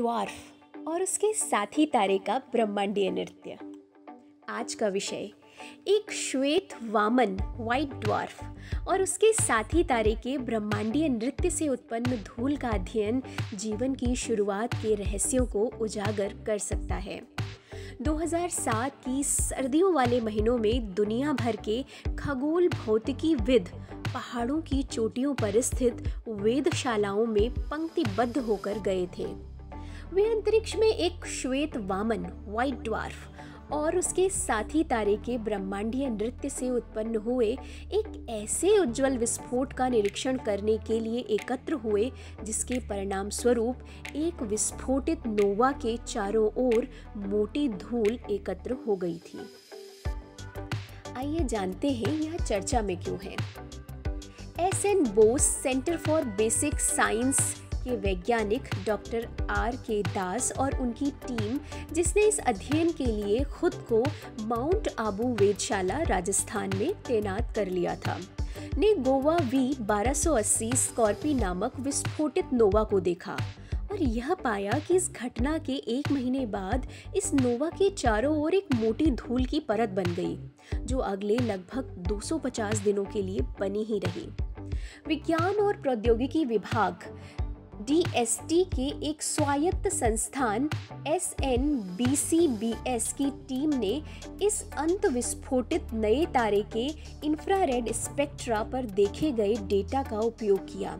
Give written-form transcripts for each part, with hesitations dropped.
Dwarf और उसके साथी तारे का ब्रह्मांडीय नृत्य। आज का विषय एक श्वेत वामन व्हाइट ड्वार्फ और उसके साथी तारे के ब्रह्मांडीय नृत्य से उत्पन्न धूल का अध्ययन जीवन की शुरुआत के रहस्यों को उजागर कर सकता है। 2007 की सर्दियों वाले महीनों में दुनिया भर के खगोल भौतिकीविद पहाड़ों की चोटियों पर स्थित वेधशालाओं में पंक्तिबद्ध होकर गए थे। वे अंतरिक्ष में एक श्वेत वामन व्हाइट ड्वार्फ और उसके साथी तारे के ब्रह्मांडीय नृत्य से उत्पन्न हुए एक ऐसे उज्जवल विस्फोट का निरीक्षण करने के लिए एकत्र हुए जिसके परिणाम स्वरूप एक विस्फोटित नोवा के चारों ओर मोटी धूल एकत्र हो गई थी। आइए जानते हैं यह चर्चा में क्यों है। SN. Bose centre for basic science के वैज्ञानिक डॉक्टर R.K. दास और उनकी टीम, जिसने इस अध्ययन के लिए खुद को माउंट आबू वेधशाला राजस्थान में तैनात कर लिया था, ने गोवा V1280 स्कॉर्पी नामक विस्फोटित नोवा को देखा और यह पाया कि इस घटना के एक महीने बाद इस नोवा के चारों ओर एक मोटी धूल की परत बन गई, जो अगले लगभग 250 दिनों के लिए बनी ही रही। विज्ञान और प्रौद्योगिकी विभाग DST के एक स्वायत्त संस्थान SNBCBS की टीम ने इस अंत विस्फोटित नए तारे के इंफ्रारेड स्पेक्ट्रा पर देखे गए डेटा का उपयोग किया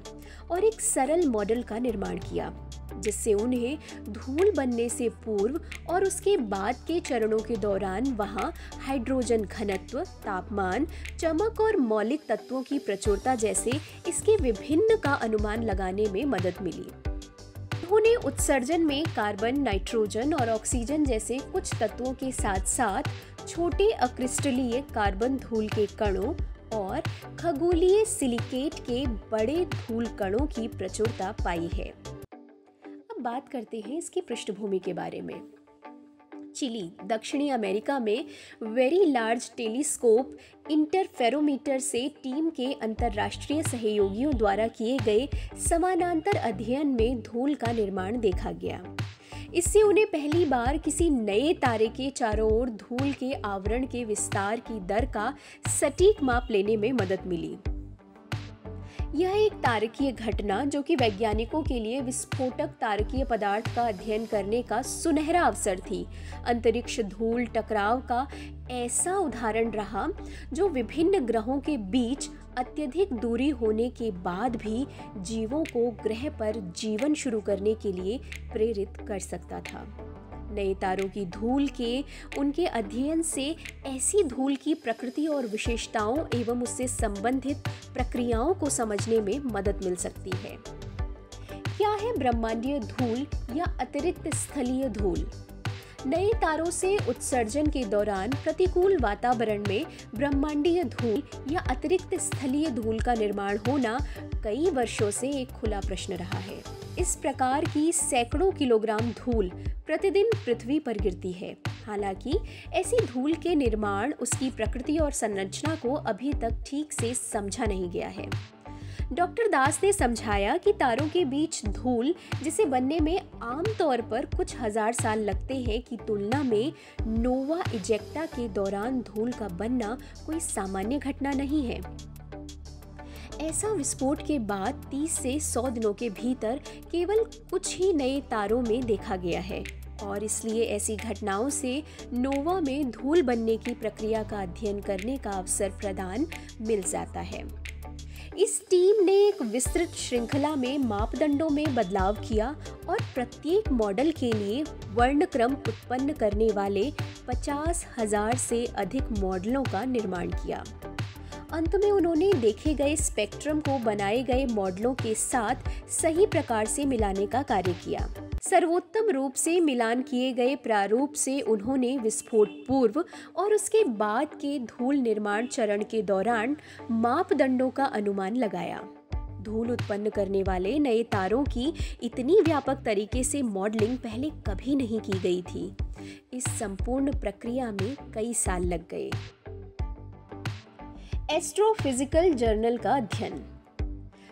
और एक सरल मॉडल का निर्माण किया, जिससे उन्हें धूल बनने से पूर्व और उसके बाद के चरणों के दौरान वहां हाइड्रोजन घनत्व, तापमान, चमक और मौलिक तत्वों की प्रचुरता जैसे इसके विभिन्न का अनुमान लगाने में मदद मिली। उन्होंने उत्सर्जन में कार्बन, नाइट्रोजन और ऑक्सीजन जैसे कुछ तत्वों के साथ साथ छोटे अक्रिस्टलीय कार्बन धूल के कणों और खगोलीय सिलिकेट के बड़े धूल कणों की प्रचुरता पाई है। बात करते हैं इसकी पृष्ठभूमि के बारे में। चिली, दक्षिणी अमेरिका में वेरी लार्ज टेलीस्कोप इंटरफेरोमीटर से टीम के अंतर्राष्ट्रीय सहयोगियों द्वारा किए गए समानांतर अध्ययन में धूल का निर्माण देखा गया। इससे उन्हें पहली बार किसी नए तारे के चारों ओर धूल के आवरण के विस्तार की दर का सटीक माप लेने में मदद मिली। यह एक तारकीय घटना, जो कि वैज्ञानिकों के लिए विस्फोटक तारकीय पदार्थ का अध्ययन करने का सुनहरा अवसर थी, अंतरिक्ष धूल टकराव का ऐसा उदाहरण रहा जो विभिन्न ग्रहों के बीच अत्यधिक दूरी होने के बाद भी जीवों को ग्रह पर जीवन शुरू करने के लिए प्रेरित कर सकता था। नए तारों की धूल के उनके अध्ययन से ऐसी धूल की प्रकृति और विशेषताओं एवं उससे संबंधित प्रक्रियाओं को समझने में मदद मिल सकती है। क्या है ब्रह्मांडीय धूल या अतिरिक्त स्थलीय धूल? नए तारों से उत्सर्जन के दौरान प्रतिकूल वातावरण में ब्रह्मांडीय धूल या अतिरिक्त स्थलीय धूल का निर्माण होना कई वर्षों से एक खुला प्रश्न रहा है। इस प्रकार की सैकड़ों किलोग्राम धूल प्रतिदिन पृथ्वी पर गिरती है। हालांकि ऐसी धूल के निर्माण, उसकी प्रकृति और संरचना को अभी तक ठीक से समझा नहीं गया है। डॉक्टर दास ने समझाया कि तारों के बीच धूल, जिसे बनने में आमतौर पर कुछ हजार साल लगते हैं, की तुलना में नोवा इजेक्टा के दौरान धूल का बनना कोई सामान्य घटना नहीं है। ऐसा विस्फोट के बाद 30 से 100 दिनों के भीतर केवल कुछ ही नए तारों में देखा गया है और इसलिए ऐसी घटनाओं से नोवा में धूल बनने की प्रक्रिया का अध्ययन करने का अवसर प्रदान मिल जाता है। इस टीम ने एक विस्तृत श्रृंखला में मापदंडों में बदलाव किया और प्रत्येक मॉडल के लिए वर्णक्रम उत्पन्न करने वाले 50,000 से अधिक मॉडलों का निर्माण किया। अंत में उन्होंने देखे गए स्पेक्ट्रम को बनाए गए मॉडलों के साथ सही प्रकार से मिलाने का कार्य किया। सर्वोत्तम रूप से मिलान किए गए प्रारूप से उन्होंने विस्फोट पूर्व और उसके बाद के धूल निर्माण चरण के दौरान मापदंडों का अनुमान लगाया। धूल उत्पन्न करने वाले नए तारों की इतनी व्यापक तरीके से मॉडलिंग पहले कभी नहीं की गई थी। इस संपूर्ण प्रक्रिया में कई साल लग गए। एस्ट्रोफिजिकल जर्नल का अध्ययन।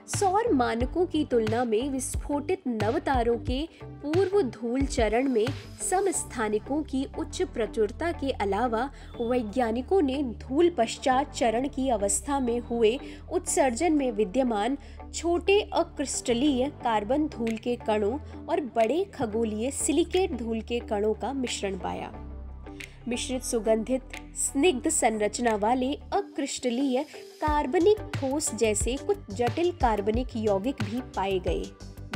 सौर मानकों की तुलना में विस्फोटित नवतारों के पूर्व धूल चरण में समस्थानिकों की उच्च प्रचुरता के अलावा वैज्ञानिकों ने धूल पश्चात चरण की अवस्था में हुए उत्सर्जन में विद्यमान छोटे अक्रिस्टलीय कार्बन धूल के कणों और बड़े खगोलीय सिलिकेट धूल के कणों का मिश्रण पाया। मिश्रित सुगंधित स्निग्ध संरचना वाले अक्रिस्टलीय कार्बनिक ठोस जैसे कुछ जटिल कार्बनिक यौगिक भी पाए गए,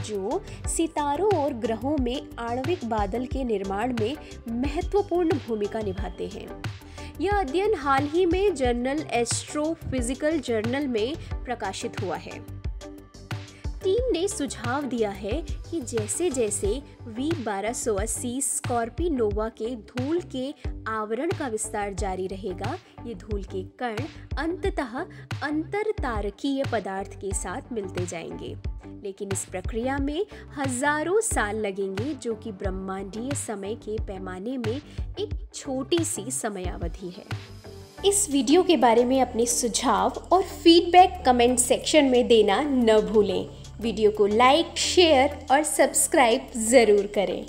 जो सितारों और ग्रहों में आणविक बादल के निर्माण में महत्वपूर्ण भूमिका निभाते हैं। यह अध्ययन हाल ही में जर्नल एस्ट्रोफिजिकल जर्नल में प्रकाशित हुआ है। टीम ने सुझाव दिया है कि जैसे जैसे V1280 स्कॉर्पिनोवा के धूल के आवरण का विस्तार जारी रहेगा, ये धूल के कण अंततः अंतरतारकीय पदार्थ के साथ मिलते जाएंगे, लेकिन इस प्रक्रिया में हजारों साल लगेंगे, जो कि ब्रह्मांडीय समय के पैमाने में एक छोटी सी समयावधि है। इस वीडियो के बारे में अपने सुझाव और फीडबैक कमेंट सेक्शन में देना न भूलें। वीडियो को लाइक, शेयर और सब्सक्राइब ज़रूर करें।